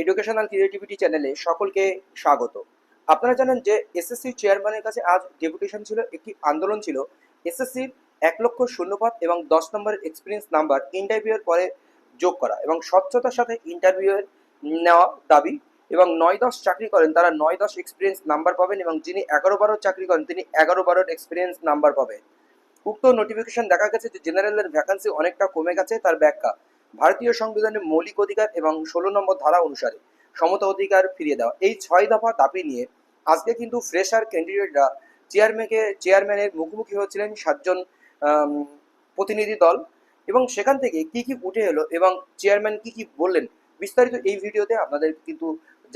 Educational creativity চ্যানেলে সকলকে স্বাগত। আপনারা জানেন যে এসএসসি চেয়ারম্যানের কাছে আজ ডেপুটেশন ছিল, একটি আন্দোলন ছিল এসএসসির 1 লক্ষ শূন্যপদ এবং 10 নম্বরের এক্সপিরিয়েন্স নাম্বার ইন্টারভিউয়ের পরে যোগ করা এবং স্বচ্ছতার সাথে ইন্টারভিউয়ের নেওয়া দাবি। এবং 9-10 চাকরি করেন তারা 9-10 এক্সপিরিয়েন্স নাম্বার পাবেন এবং যিনি 11-12 চাকরি করেন তিনি 11-12 এক্সপিরিয়েন্স নাম্বার পাবেন। উক্ত নোটিফিকেশন দেখা গেছে যে জেনারেলের ভ্যাকান্সি অনেকটা কমে গেছে। তার ব্যাখ্যা: ভারতীয় সংবিধানের মৌলিক অধিকার এবং 16 নম্বর ধারা অনুসারে সমতা অধিকার ফিরিয়ে দেওয়া। এই 6 দফা দাবি নিয়ে আজকে কিন্তু ফ্রেশার ক্যান্ডিডেটরা চেয়ারম্যানের মুখোমুখি হয়েছিলেন 7 জন প্রতিনিধি দল, এবং সেখান থেকে কি কি উঠে এলো এবং চেয়ারম্যান কি কি বললেন বিস্তারিত এই ভিডিওতে আপনাদের কিন্তু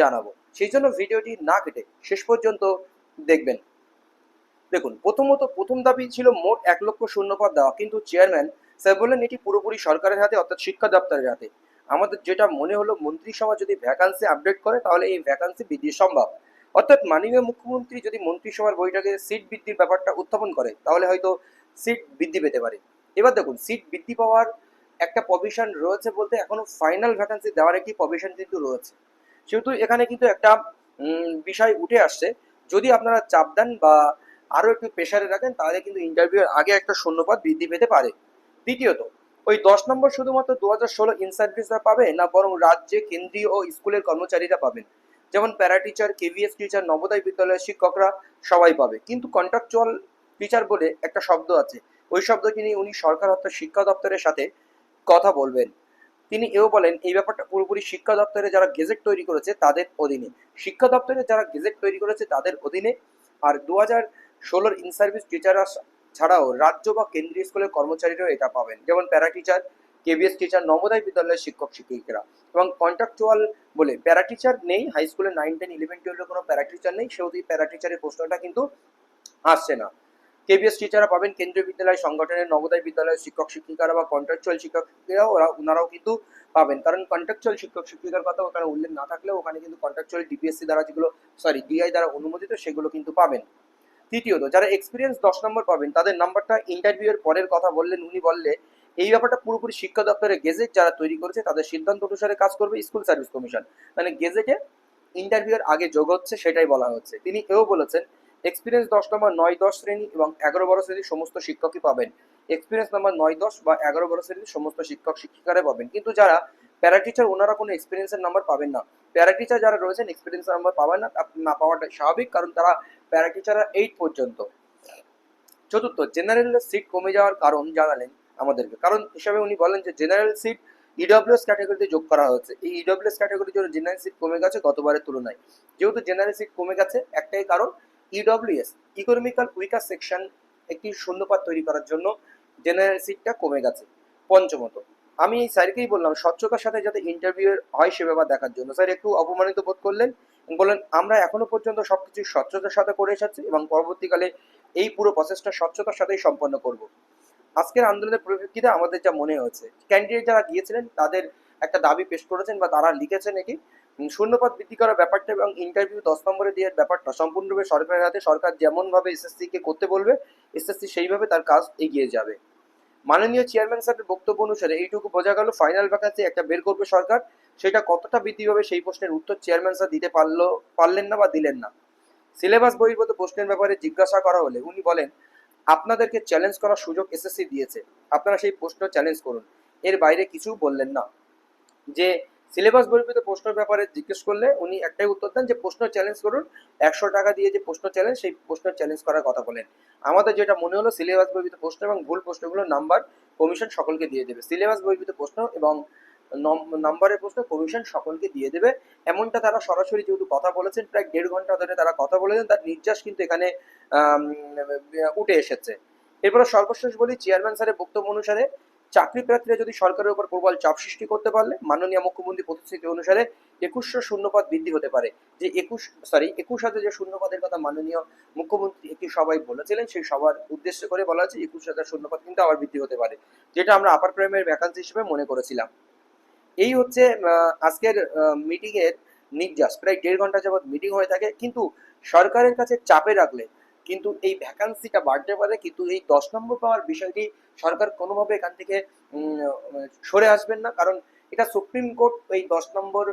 জানাবো। সেই জন্য ভিডিওটি না কেটে শেষ পর্যন্ত দেখবেন। দেখুন, প্রথম দাবি ছিল মোট 1 লক্ষ শূন্যপদ দেওয়া, কিন্তু চেয়ারম্যান স্যার বললেন এটি পুরোপুরি সরকারের হাতে, অর্থাৎ শিক্ষা দপ্তরের হাতে। আমাদের যেটা মনে হলো, মন্ত্রিসভা যদি ভ্যাকান্সি আপডেট করে তাহলে এই ভ্যাকান্সি বৃদ্ধি সম্ভব। অর্থাৎ মাননীয় মুখ্যমন্ত্রী যদি মন্ত্রিসভার বৈঠকে সিট বৃদ্ধির ব্যাপারটা উত্থাপন করে তাহলে হয়তো সিট বৃদ্ধি পেতে পারে। এবার দেখুন, সিট বৃদ্ধি পাওয়ার একটা প্রভিশন রয়েছে বলতে এখনো ফাইনাল ভ্যাকান্সি দেওয়ার একটি প্রভিশন কিন্তু রয়েছে। সেহেতু এখানে কিন্তু একটা বিষয় উঠে আসছে, যদি আপনারা চাপ দেন বা আরও একটু প্রেশারে রাখেন তাহলে কিন্তু ইন্টারভিউর আগে একটা শূন্যপদ বৃদ্ধি পেতে পারে। দ্বিতীয়ত, ওই 10 নম্বর শুধুমাত্র 2016 ইন সার্ভিসরা পাবে না, বরং রাজ্যে কেন্দ্রীয় ও স্কুলের কর্মচারীরা পাবেন। যেমন para teacher, KVS teacher, Navodaya বিদ্যালয়ের শিক্ষকরা সবাই পাবে। কিন্তু কন্ট্রাকচুয়াল টিচার বলে একটা শব্দ আছে, ওই শব্দটি নিয়ে উনি সরকার অর্থাৎ শিক্ষা দপ্তরের সাথে কথা বলবেন। তিনি এও বলেন এই ব্যাপারটা পুরোপুরি শিক্ষা দপ্তরে যারা গেজেট তৈরি করেছে তাদের অধীনে, শিক্ষা দপ্তরে যারা গেজেট তৈরি করেছে তাদের অধীনে। আর 2016 ইন সার্ভিস টিচাররা ছাড়াও রাজ্য বা কেন্দ্রীয় স্কুলের কর্মচারীরাও এটা পাবেন, যেমন para teacher, KVS teacher, Navodaya বিদ্যালয়ের শিক্ষক শিক্ষিকারা। এবং কন্ট্রাকচুয়াল বলে প্যারা টিচার নেই, হাই স্কুলে 9, 10, 11, 12 কোনো প্যারা টিচার নেই, সেহেতু প্যারা টিচারের প্রশ্নটা কিন্তু আসছে না। কেভিএস টিচাররা পাবেন কেন্দ্রীয় বিদ্যালয় সংগঠনের, নবোদয় বিদ্যালয়ের শিক্ষক শিক্ষিকারা বা কন্ট্রাকচুয়াল শিক্ষক শিক্ষিকারাও ওনারাও কিন্তু পাবেন। কারণ কন্ট্রাকচুয়াল শিক্ষক শিক্ষিকার কথা ওখানে উল্লেখ না থাকলেও ওখানে কিন্তু কন্ট্রাকচুয়াল ডিপিএসসি দ্বারা যেগুলো ডিআই দ্বারা অনুমোদিত সেগুলো কিন্তু পাবেন। তৃতীয়ত, যারা এক্সপিরিয়েন্স 10 নম্বর পাবেন তাদের নাম্বারটা ইন্টারভিউয়ের পরের কথা বললেন উনি। বললে এই ব্যাপারটা পুরোপুরি শিক্ষা দপ্তরের গেজেট যারা তৈরি করেছে তাদের সিদ্ধান্ত অনুসারে কাজ করবে স্কুল সার্ভিস কমিশন। মানে গেজেটে ইন্টারভিউয়ের আগে যোগ হচ্ছে সেটাই বলা হচ্ছে। তিনি এও বলেছেন এক্সপিরিয়েন্স 10 নম্বর 9-10 শ্রেণী এবং 11-12 শ্রেণীর সমস্ত শিক্ষকই পাবেন। এক্সপিরিয়েন্স নাম্বার 9-10 বা 11-12 শ্রেণীর সমস্ত শিক্ষক শিক্ষিকারাই পাবেন। কিন্তু যারা প্যারা টিচার ওনারা কোনো এক্সপিরিয়েন্সের নাম্বার পাবেন না। প্যারা টিচার যারা রয়েছেন এক্সপিরিয়েন্স নাম্বার পাবেন না, না পাওয়াটা স্বাভাবিক, কারণ তারা প্যারা টিচাররা 8 পর্যন্ত। চতুর্থ, জেনারেলের সিট কমে যাওয়ার কারণ জানালেন আমাদেরকে। কারণ হিসাবে উনি বলেন যে জেনারেল সিট ইডব্লিউএস ক্যাটাগরিতে যোগ করা হয়েছে। এই ইডব্লিউএস ক্যাটাগরির জন্য জেনারেল সিট কমে গেছে গতবারের তুলনায়। যেহেতু জেনারেল সিট কমে গেছে, একটাই কারণ, ইডব্লিউএস ইকোনমিক্যাল উইকার সেকশন একটি শূন্যপদ তৈরি করার জন্য জেনারেল সিটটা কমে গেছে। পঞ্চমত, আমি এই স্যারকেই বললাম স্বচ্ছতার সাথে যাতে ইন্টারভিউ হয় সে ব্যাপার দেখার জন্য। স্যার একটু অপমানিত বোধ করলেন, বললেন আমরা এখনো পর্যন্ত সবকিছু স্বচ্ছতার সাথে করে এসেছি এবং পরবর্তীকালে এই পুরো প্রসেসটা স্বচ্ছতার সাথেই সম্পন্ন করব। আজকের আন্দোলনের পরিপ্রেক্ষিতে আমাদের যা মনে হয়েছে, ক্যান্ডিডেট যারা গিয়েছিলেন তাদের একটা দাবি পেশ করেছেন বা তারা লিখেছেন এটি শূন্যপদ বৃদ্ধি করার ব্যাপারটা এবং ইন্টারভিউ 10 নম্বরে দেওয়ার ব্যাপারটা সম্পূর্ণরূপে সরকারের হাতে। সরকার যেমনভাবে এসএসসি কে করতে বলবে এসএসসি সেইভাবে তার কাজ এগিয়ে যাবে। মাননীয় চেয়ারম্যান স্যারের বক্তব্য অনুসারে এইটুকু বোঝা গেল ফাইনাল ভ্যাকান্সি একটা বের করবে সরকার, সেটা কতটা বৃদ্ধি হবে সেই প্রশ্নের উত্তর চেয়ারম্যান স্যার দিতে পারলেন না বা দিলেন না। সিলেবাস বহির্ভূত প্রশ্নের ব্যাপারে জিজ্ঞাসা করা হলে উনি বলেন আপনাদেরকে চ্যালেঞ্জ করার সুযোগ এসএসসি দিয়েছে, আপনারা সেই প্রশ্ন চ্যালেঞ্জ করুন। এর বাইরে কিছু বললেন না। যে সিলেবাস বহির্ভূত প্রশ্নের ব্যাপারে জিজ্ঞেস করলে উনি একটাই উত্তর দেন যে প্রশ্ন চ্যালেঞ্জ করুন, 100 টাকা দিয়ে যে প্রশ্ন চ্যালেঞ্জ সেই প্রশ্ন চ্যালেঞ্জ করার কথা বলেন। আমাদের যেটা মনে হলো সিলেবাস বহির্ভূত প্রশ্ন এবং ভুল প্রশ্নগুলো নাম্বার কমিশন সকলকে দিয়ে দেবে। সিলেবাস বহির্ভূত প্রশ্ন এবং নাম্বারের প্রশ্ন কমিশন সকলকে দিয়ে দেবে, এমনটা তারা সরাসরি যেহেতু কথা বলেছেন, প্রায় 1.5 ঘন্টা ধরে তারা কথা বলেছেন, তার নির্যাস কিন্তু এখানে উঠে এসেছে। এরপরে সর্বশেষ বলি, চেয়ারম্যান স্যারের বক্তব্য অনুসারে চাকরি প্রার্থীরা যদি সরকারের উপর প্রবল চাপ সৃষ্টি করতে পারলে মাননীয় মুখ্যমন্ত্রী প্রতিশ্রুতি অনুসারে 2100 শূন্যপদ বৃদ্ধি হতে পারে। যে 21,000 যে শূন্যপদের কথা মাননীয় মুখ্যমন্ত্রী একটি সভায় বলেছিলেন, সেই সভার উদ্দেশ্য করে বলা হচ্ছে 21,000 শূন্যপদ কিন্তু আবার বৃদ্ধি হতে পারে, যেটা আমরা আপার প্রাইমারি ভ্যাকান্সি হিসেবে মনে করেছিলাম। এই হচ্ছে আজকের মিটিং এর নির্যাস। প্রায় 1.5 ঘন্টা যাবৎ মিটিং হয়ে থাকে, কিন্তু সরকারের কাছে চাপে রাখলে কিন্তু এই ভ্যাকান্সিটা বাড়তে পারে, কিন্তু এই 10 নম্বর পাওয়ার বিষয়টি সরকার কোনোভাবে এখান থেকে সরে আসবেন না। কারণ এটা সুপ্রিম কোর্ট এই 10 নম্বর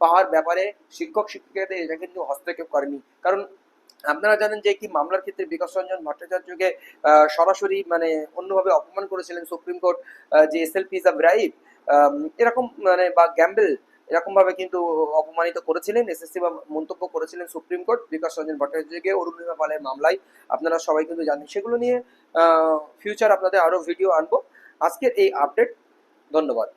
পাওয়ার ব্যাপারে শিক্ষক শিক্ষিকাদের এটা কিন্তু হস্তক্ষেপ করেনি। কারণ আপনারা জানেন যে একটি মামলার ক্ষেত্রে বিকাশ রঞ্জন ভট্টাচার্যকে সরাসরি মানে অন্যভাবে অপমান করেছিলেন সুপ্রিম কোর্ট, যে এসএলপি ইজ আ ব্রাইব, এরকম মানে বা গ্যাম্বেল এরকম ভাবে কিন্তু অপমানিত করেছিলেন এসএসসি বা মন্তব্য করেছিলেন সুপ্রিম কোর্ট বিকাশ রঞ্জন ভট্টাচার্যকে অরুণিমা পালের মামলায়। আপনারা সবাই কিন্তু জানেন সেগুলো নিয়ে ফিউচার আপনাদের আরো ভিডিও আনবো। আজকের এই আপডেট, ধন্যবাদ।